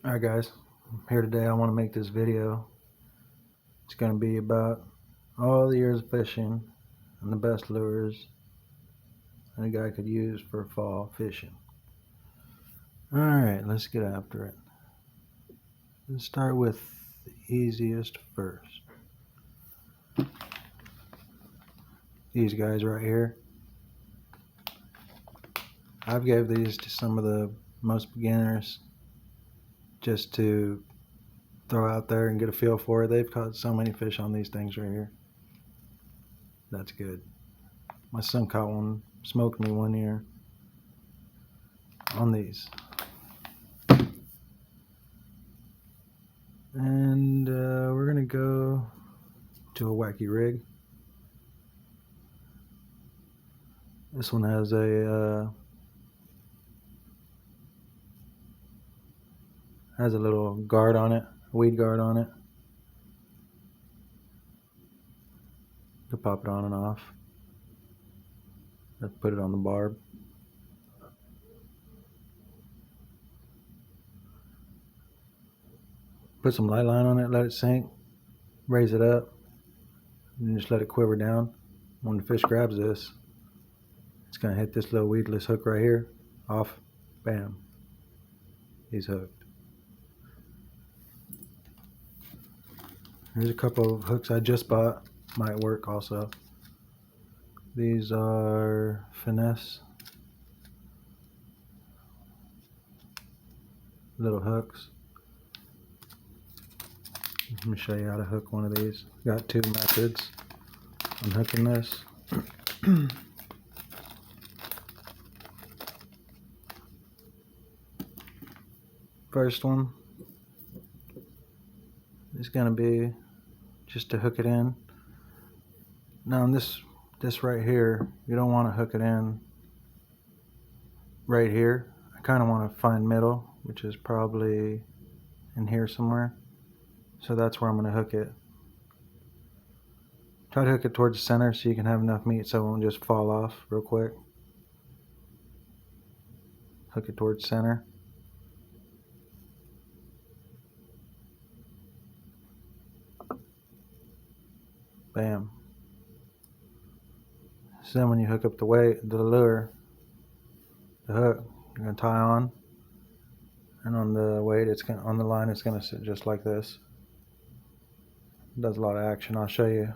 Alright guys, I'm here today. I want to make this video. It's going to be about all the years of fishing and the best lures a guy could use for fall fishing. Alright, let's get after it. Let's start with the easiest first. These guys right here. I've gave these to some of the most beginners just to throw out there and get a feel for it. They've caught so many fish on these things right here. That's good. My son caught one, smoked me one year on these. And we're gonna go to a wacky rig. This one has a little guard on it, weed guard on it. You can pop it on and off. Let's put it on the barb. Put some light line on it, let it sink, raise it up, and just let it quiver down. When the fish grabs this, it's going to hit this little weedless hook right here, off, bam, he's hooked. Here's a couple of hooks I just bought, might work also. These are finesse little hooks. Let me show you how to hook one of these. Got two methods on hooking this. First one is going to be just to hook it in. Now in this right here, you don't want to hook it in right here. I kind of want to find middle, which is probably in here somewhere. So that's where I'm going to hook it. Try to hook it towards the center so you can have enough meat so it won't just fall off real quick. Hook it towards center. Bam. So then when you hook up the lure, the hook, you're going to tie on, and on the weight, on the line, it's going to sit just like this. It does a lot of action. I'll show you,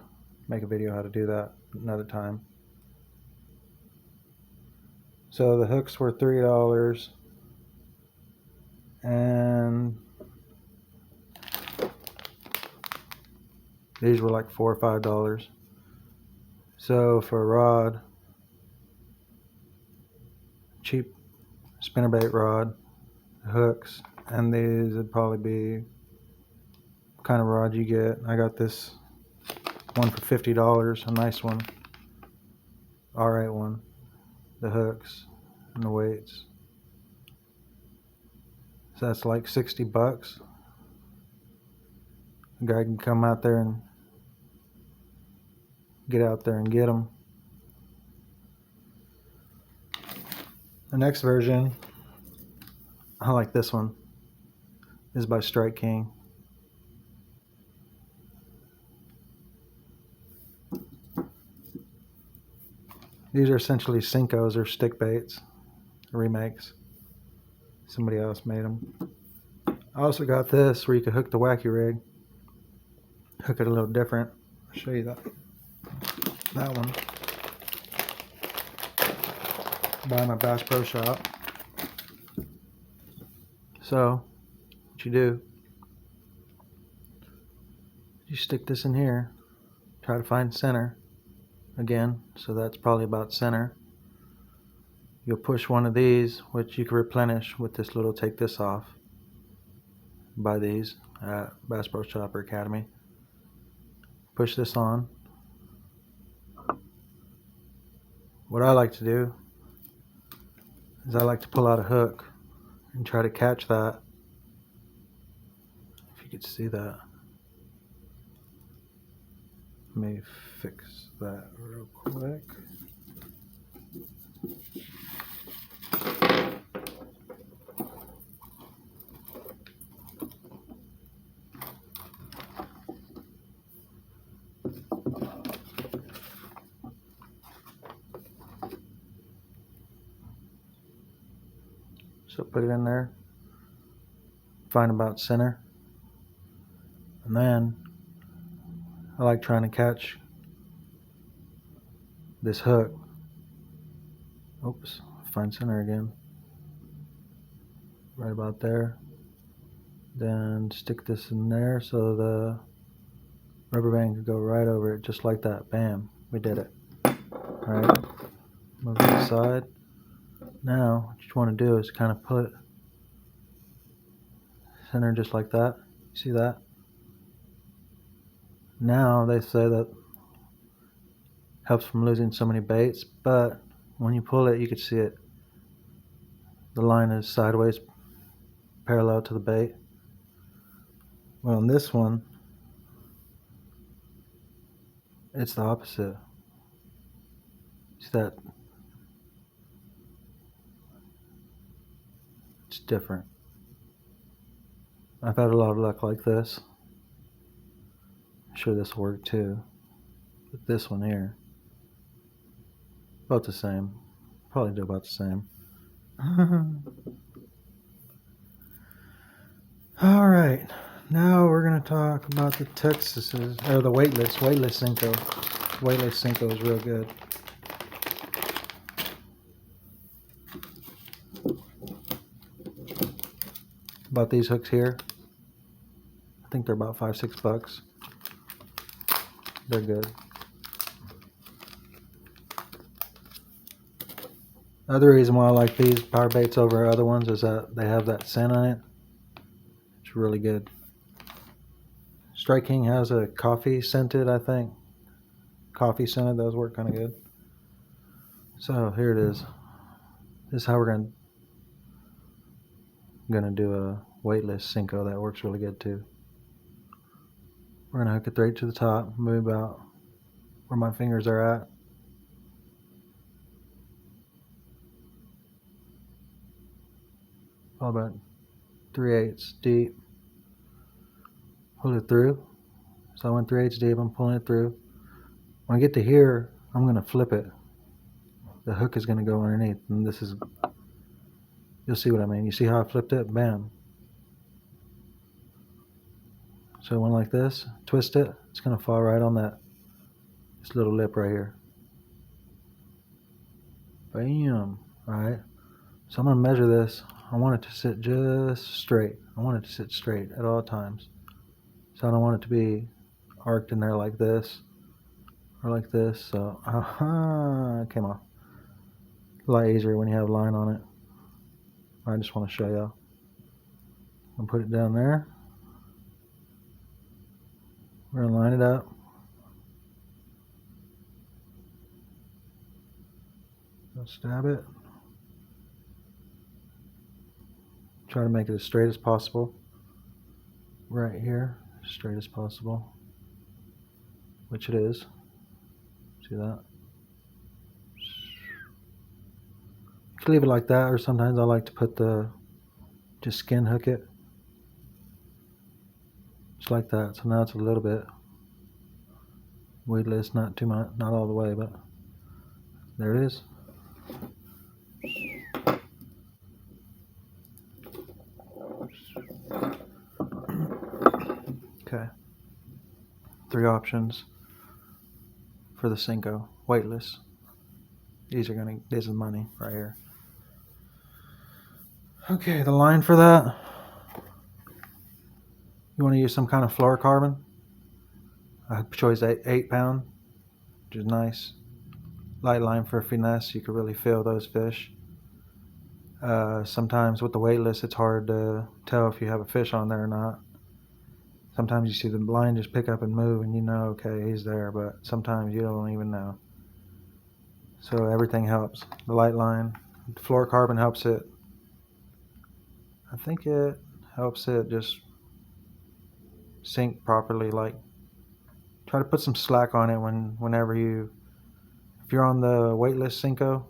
make a video how to do that another time. So the hooks were $3, and these were like $4 or $5. So for a rod, cheap spinnerbait rod, hooks, and these would probably be what kind of rod you get. I got this one for $50, a nice one, alright one, the hooks and the weights. So that's like $60. A guy can come out there and get out there and get them. The next version, I like this one. This is by Strike King. These are essentially Cincos or stick baits, remakes. Somebody else made them. I also got this where you can hook the wacky rig. Hook it a little different. I'll show you that one. By my Bass Pro Shop. So what you do, you stick this in here, try to find center again, so that's probably about center. You'll push one of these, which you can replenish with this little take this off. Buy these at Bass Pro Shop or Academy. Push this on. What I like to do is I like to pull out a hook and try to catch that. If you could see that. Let me fix that real quick. put it in there, find about center, and then I like trying to catch this hook. Oops, find center again, right about there. Then stick this in there so the rubber band could go right over it, just like that. Bam, we did it. Alright, move to the side. Now what you want to do is kind of put center just like that. See that? Now they say that helps from losing so many baits, but when you pull it you can see it. The line is sideways parallel to the bait. Well, on this one it's the opposite. See that? It's different. I've had a lot of luck like this. I'm sure this will work too. But this one here, about the same. Probably do about the same. Alright, now we're going to talk about the Texas's, or the weightless Senko. Weightless Senko is real good. About these hooks here. I think they're about $5-6. They're good. Other reason why I like these power baits over other ones is that they have that scent on it. It's really good. Strike King has a coffee scented, I think. Coffee scented, those work kind of good. So here it is. This is how we're gonna do a weightless Senko that works really good too. We're gonna hook it right to the top, move about where my fingers are at. About 3/8 deep. Pull it through. So I went 3/8 deep, I'm pulling it through. When I get to here, I'm gonna flip it. The hook is gonna go underneath, and this is, you'll see what I mean. You see how I flipped it? Bam. So I went like this, twist it, it's gonna fall right on this little lip right here. Bam. Alright. So I'm gonna measure this. I want it to sit just straight. I want it to sit straight at all times. So I don't want it to be arced in there like this or like this. So it came off. A lot easier when you have a line on it. I just want to show y'all. I'm gonna put it down there. We're gonna line it up. I'll stab it. Try to make it as straight as possible. Right here, straight as possible. Which it is. See that? You can leave it like that, or sometimes I like to put just skin hook it. Just like that. So now it's a little bit weightless, not too much, not all the way, but there it is. Okay. 3 options for the Senko. Weightless. These are money right here. Okay, the line for that. You want to use some kind of fluorocarbon. I chose 8-pound, which is nice. Light line for finesse. You can really feel those fish. Sometimes with the weightless, it's hard to tell if you have a fish on there or not. Sometimes you see the line just pick up and move and you know, okay, he's there, but sometimes you don't even know. So everything helps. The light line, the fluorocarbon helps it. I think it helps it just sink properly. Like, try to put some slack on it whenever if you're on the weightless Senko,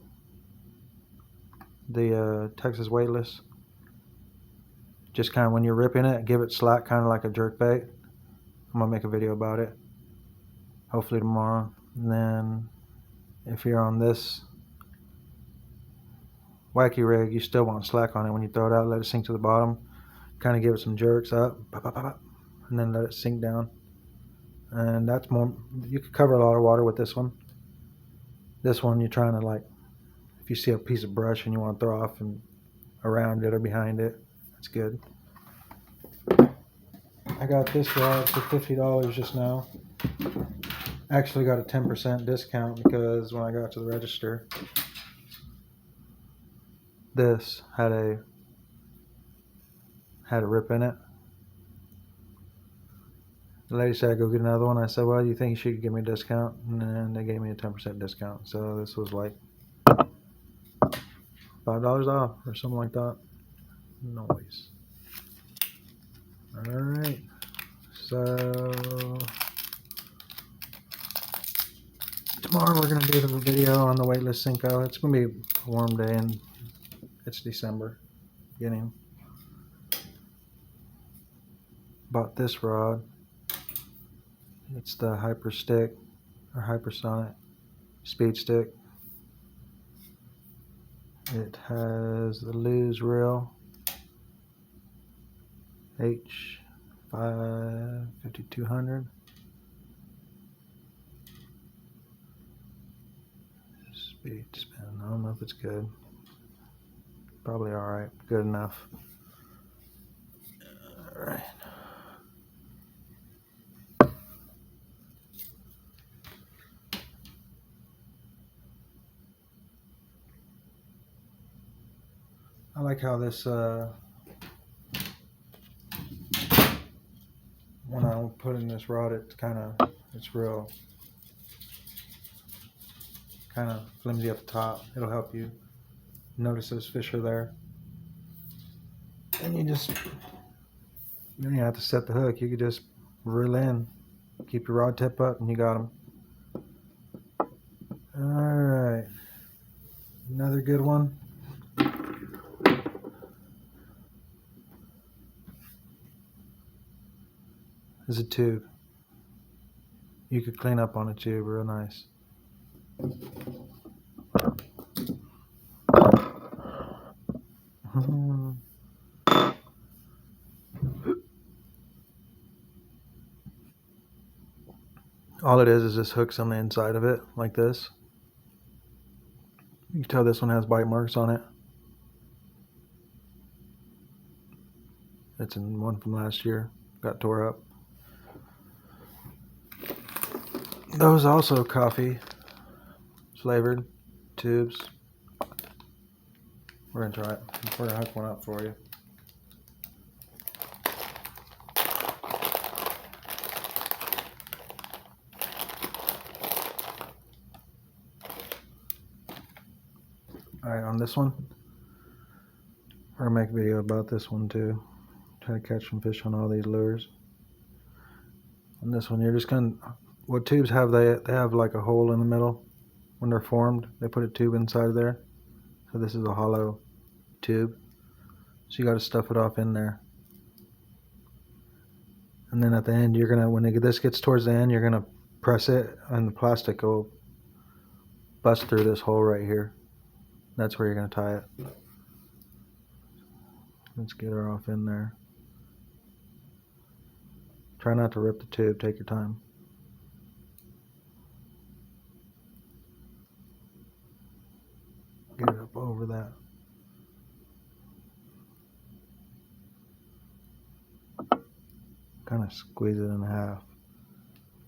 the Texas weightless, just kind of when you're ripping it, give it slack, kind of like a jerk bait. I'm gonna make a video about it, hopefully tomorrow. And then if you're on this wacky rig, you still want slack on it when you throw it out. Let it sink to the bottom. Kind of give it some jerks up, and then let it sink down. And that's more. You could cover a lot of water with this one. This one, you're trying to, like, if you see a piece of brush and you want to throw off and around it or behind it, that's good. I got this rod for $50 just now. Actually got a 10% discount because when I got to the register, this had a rip in it. The lady said I'd go get another one. I said, well, you think she could give me a discount? And then they gave me a 10% discount. So this was like $5 off or something like that. Noise. Alright. So tomorrow we're going to do the video on the weightless Senko. It's going to be a warm day and it's December beginning. Bought this rod. It's the Hyper Stick or Hypersonic Speed Stick. It has the Lew's reel H5200. Speed spin. I don't know if it's good. Probably alright. Good enough. Alright. I like how this, when I put in this rod, it's real kind of flimsy at the top. It'll help you notice those fish are there. And you don't have to set the hook. You can just reel in, keep your rod tip up, and you got them. Alright, another good one. Is a tube. You could clean up on a tube real nice. All it is this hooks on the inside of it, like this. You can tell this one has bite marks on it. It's in one from last year. Got tore up. Those also coffee flavored tubes. We're gonna try it. We're gonna hook one up for you. Alright, on this one, we're gonna make a video about this one too. Try to catch some fish on all these lures. On this one, you're just gonna, what tubes have, they have like a hole in the middle. When they're formed, they put a tube inside of there. So this is a hollow tube. So you got to stuff it off in there. And then at the end, you're gonna, when this gets towards the end, you're gonna press it, and the plastic will bust through this hole right here. That's where you're gonna tie it. Let's get her off in there. Try not to rip the tube. Take your time. Get it up over that. Kind of squeeze it in half.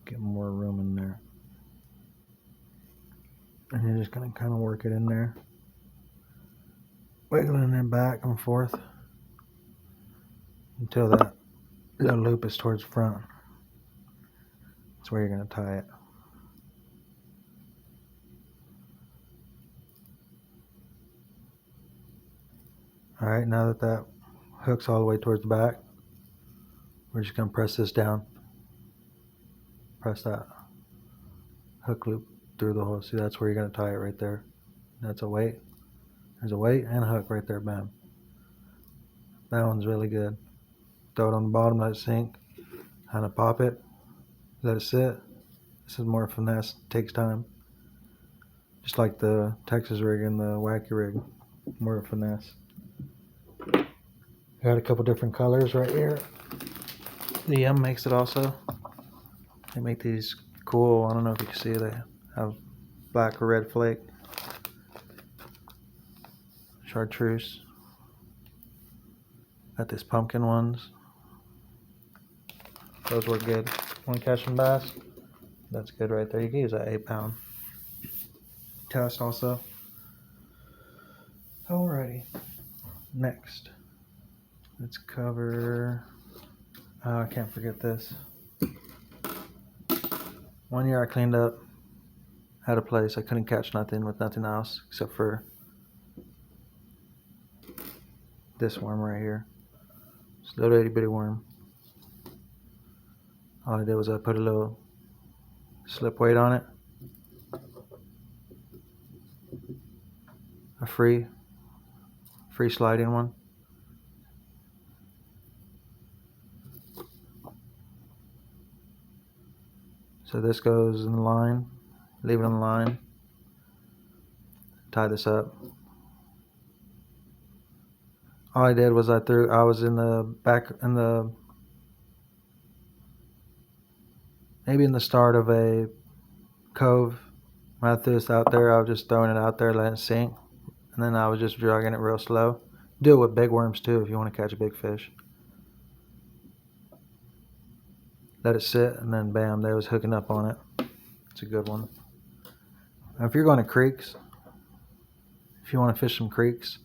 Get more room in there. And you're just going to kind of work it in there. Wiggling it back and forth until that little loop is towards the front. That's where you're going to tie it. Alright, now that that hook's all the way towards the back, we're just going to press this down. Press that hook loop through the hole. See, that's where you're going to tie it right there. That's a weight. There's a weight and a hook right there, bam. That one's really good. Throw it on the bottom, let it sink. Kind of pop it, let it sit. This is more finesse, takes time. Just like the Texas rig and the wacky rig. More finesse. Got a couple different colors right here. The M makes it also. They make these cool, I don't know if you can see, they have black or red flake. Chartreuse. Got these pumpkin ones. Those work good. Want to catch some bass? That's good right there. You can use that 8-pound test also. Alrighty. Next. Let's cover... I can't forget this. One year I cleaned up. Had a place. I couldn't catch nothing with nothing else except for this worm right here. It's a little itty bitty worm. All I did was I put a little slip weight on it. A free sliding one. So this goes in the line. Leave it on the line. Tie this up. All I did was I was in the back, maybe in the start of a cove. When I threw this out there, I was just throwing it out there, letting it sink. And then I was just dragging it real slow. Do it with big worms too if you want to catch a big fish. Let it sit, and then bam, they was hooking up on it. It's a good one. Now, if you're going to creeks, if you want to fish some creeks,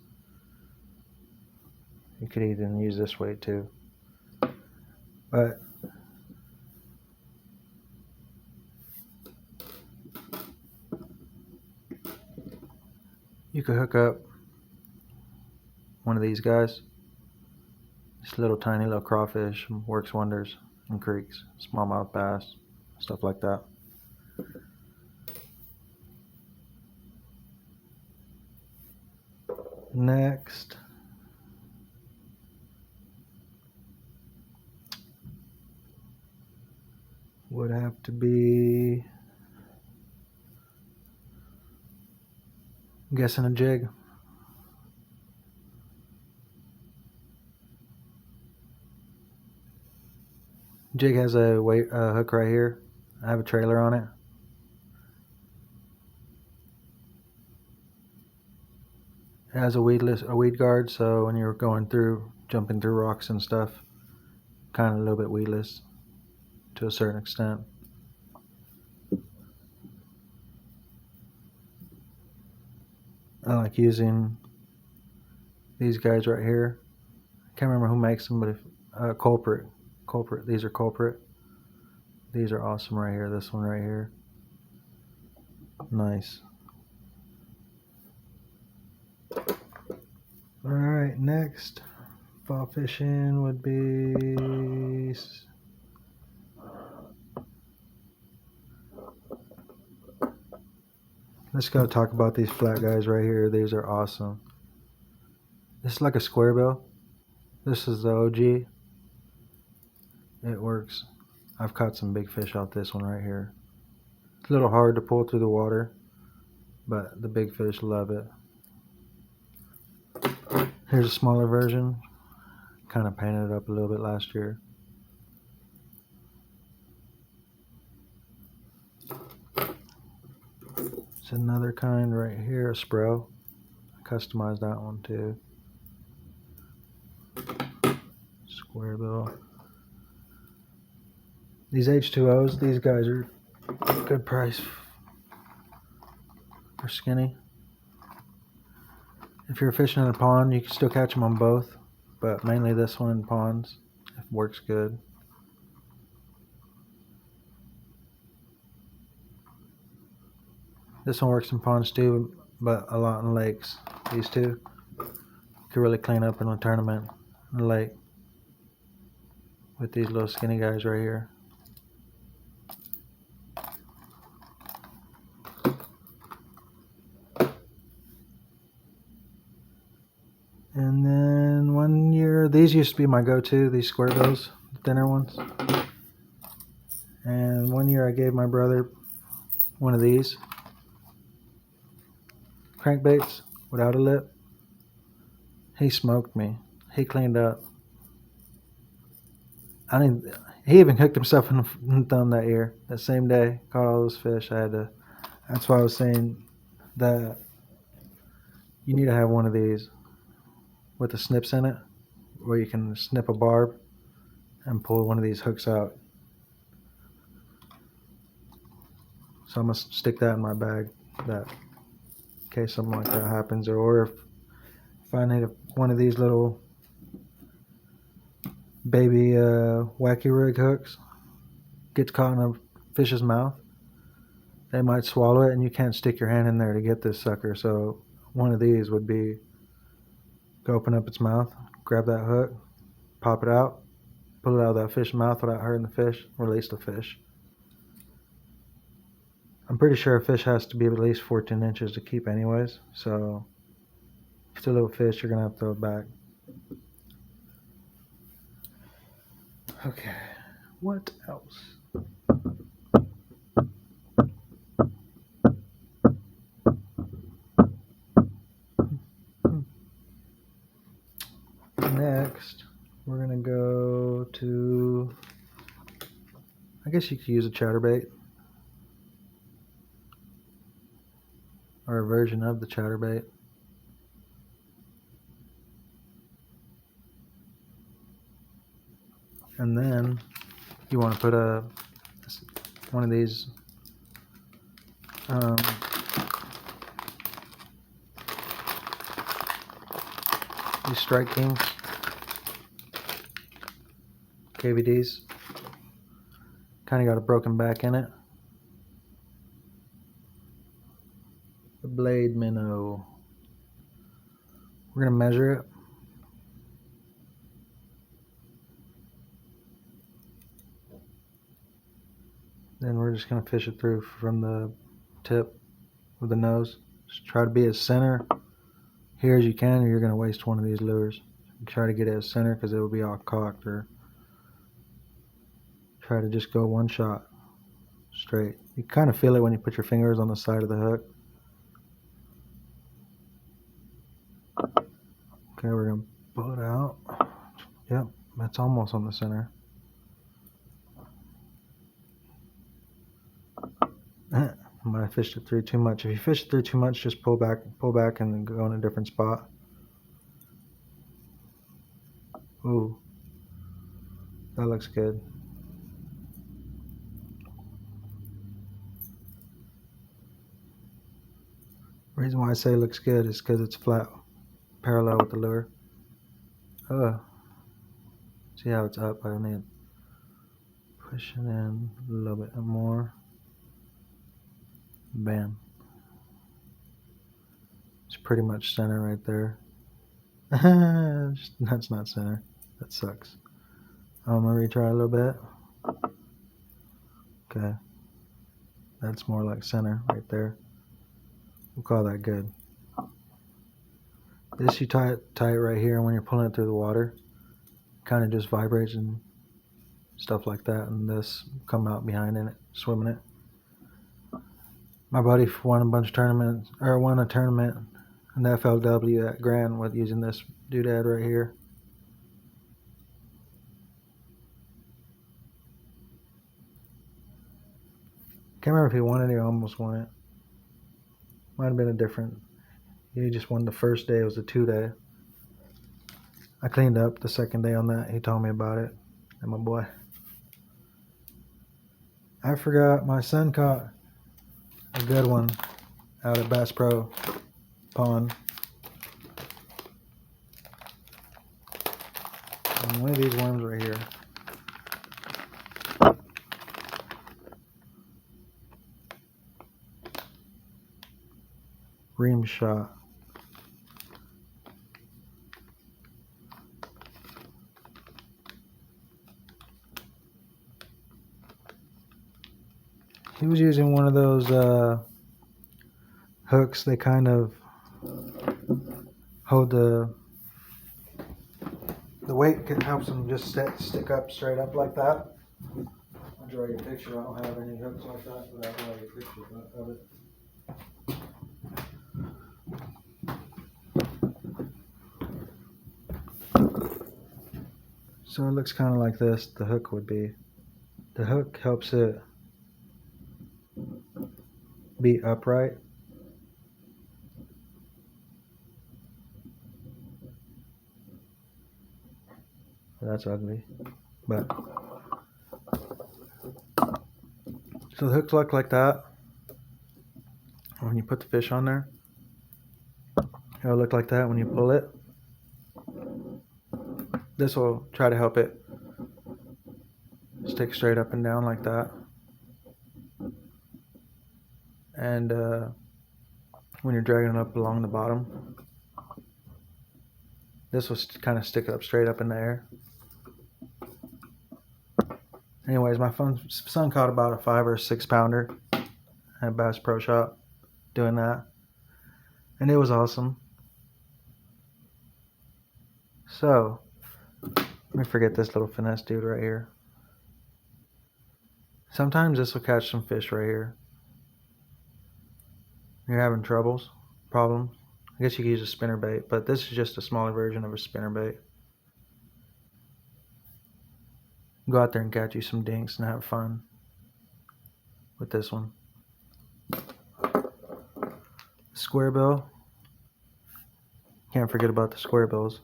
you could even use this weight too. But you could hook up one of these guys. This little tiny little crawfish works wonders in creeks, smallmouth bass, stuff like that. Next, would have to be, I'm guessing, a jig. Jig has a hook right here. I have a trailer on it. It has a weed guard, so when you're jumping through rocks and stuff, kind of a little bit weedless to a certain extent. I like using these guys right here. I can't remember who makes them, but if Culprit. These are Culprit. These are awesome right here. This one right here. Nice. Alright, next fall fishing would be let's go talk about these flat guys right here. These are awesome. This is like a square bill. This is the OG. It works. I've caught some big fish out this one right here. It's a little hard to pull through the water, but the big fish love it. Here's a smaller version. Kind of painted it up a little bit last year. It's another kind right here, a Spro. I customized that one too. Square bill. These H2Os, these guys are good price for skinny. If you're fishing in a pond, you can still catch them on both, but mainly this one in ponds. It works good. This one works in ponds too, but a lot in lakes. These two could really clean up in a tournament in the lake with these little skinny guys right here. And then one year, these used to be my go-to, these square bills, the thinner ones. And one year I gave my brother one of these crankbaits without a lip. He smoked me. He cleaned up. I didn't. He even hooked himself in the thumb that year. That same day, caught all those fish. I had to. That's why I was saying that you need to have one of these with the snips in it, where you can snip a barb and pull one of these hooks out. So I'm gonna stick that in my bag, that in case something like that happens, or if I need one of these little baby wacky rig hooks gets caught in a fish's mouth, they might swallow it and you can't stick your hand in there to get this sucker. So one of these would be go open up its mouth, grab that hook, pop it out, pull it out of that fish's mouth without hurting the fish, release the fish. I'm pretty sure a fish has to be at least 14 inches to keep anyways, so if it's a little fish, you're going to have to throw it back. Okay, what else? Next, we're going to go to, I guess you could use a chatterbait, or a version of the chatterbait. And then you want to put one of these Strike Kings KVDs. Kind of got a broken back in it. The blade minnow. We're going to measure it. Then we're just going to fish it through from the tip with the nose. Just try to be as center here as you can, or you're going to waste one of these lures. Try to get it as center because it will be all cocked, or try to just go one shot straight. You kind of feel it when you put your fingers on the side of the hook. Okay, we're going to pull it out. Yep, that's almost on the center. But I fished it through too much. If you fish it through too much, just pull back and then go in a different spot. Ooh, that looks good. The reason why I say it looks good is because it's flat, parallel with the lure. See how it's up? I need to push it in a little bit more. Bam. It's pretty much center right there. That's not center. That sucks. I'm gonna retry a little bit. Okay. That's more like center right there. We'll call that good. This you tie it right here, and when you're pulling it through the water, kind of just vibrates and stuff like that, and this come out behind in it, swimming it. My buddy won a tournament in the FLW at Grand with using this doodad right here. Can't remember if he won it or almost won it. Might have been a different. He just won the first day. It was a 2-day. I cleaned up the second day on that. He told me about it. And my boy. I forgot my son caught a good one out at Bass Pro Pond. And one of these worms right here. Ream shot. He was using one of those hooks. They kind of hold the weight, helps them just stick up straight up like that. I'll draw you a picture. I don't have any hooks like that, but I'll draw you a picture of it. So it looks kind of like this, the hook would be. The hook helps it be upright. That's ugly. But so the hooks look like that. When you put the fish on there, it'll look like that when you pull it. This will try to help it stick straight up and down like that. And when you're dragging it up along the bottom, this will kind of stick up straight up in the air. Anyways, my son caught about a 5 or 6 pounder at Bass Pro Shop doing that, and it was awesome. So let me forget this little finesse dude right here. Sometimes this will catch some fish right here. You're having problems. I guess you could use a spinner bait, but this is just a smaller version of a spinner bait. Go out there and catch you some dinks and have fun with this one. Square bill. Can't forget about the square bills.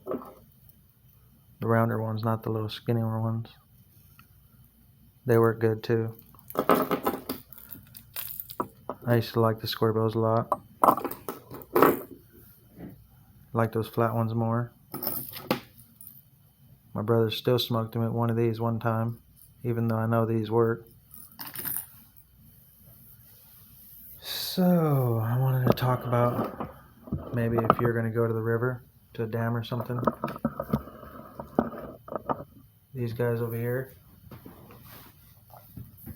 The rounder ones, not the little skinnier ones. They work good too. I used to like the square bills a lot. I like those flat ones more. My brother still smoked them at one of these one time, even though I know these work. So I wanted to talk about maybe if you're going to go to the river, to a dam or something. These guys over here,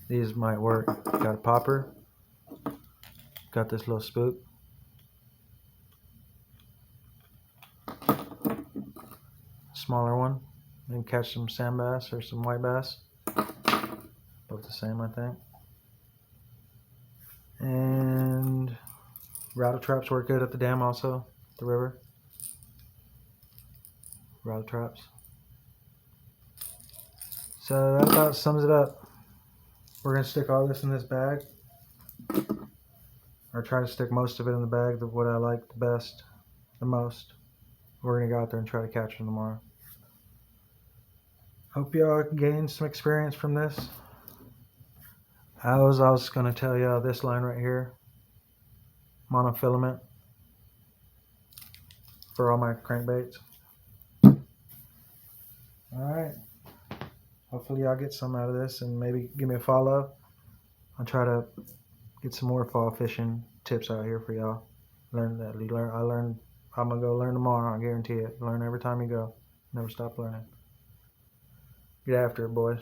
these might work. Got a popper, got this little spook. Smaller one, and catch some sand bass or some white bass. Both the same, I think. And rattle traps work good at the dam also, the river. Rattle traps. So that about sums it up. We're going to stick all this in this bag, or try to stick most of it in the bag, what I like the best, the most. We're going to go out there and try to catch them tomorrow. Hope y'all gained some experience from this. I was going to tell y'all this line right here, monofilament, for all my crankbaits. Alright, hopefully y'all get some out of this and maybe give me a follow. I'll try to get some more fall fishing tips out here for y'all. I'm gonna go learn tomorrow, I guarantee it. Learn every time you go. Never stop learning. Get after it, boys.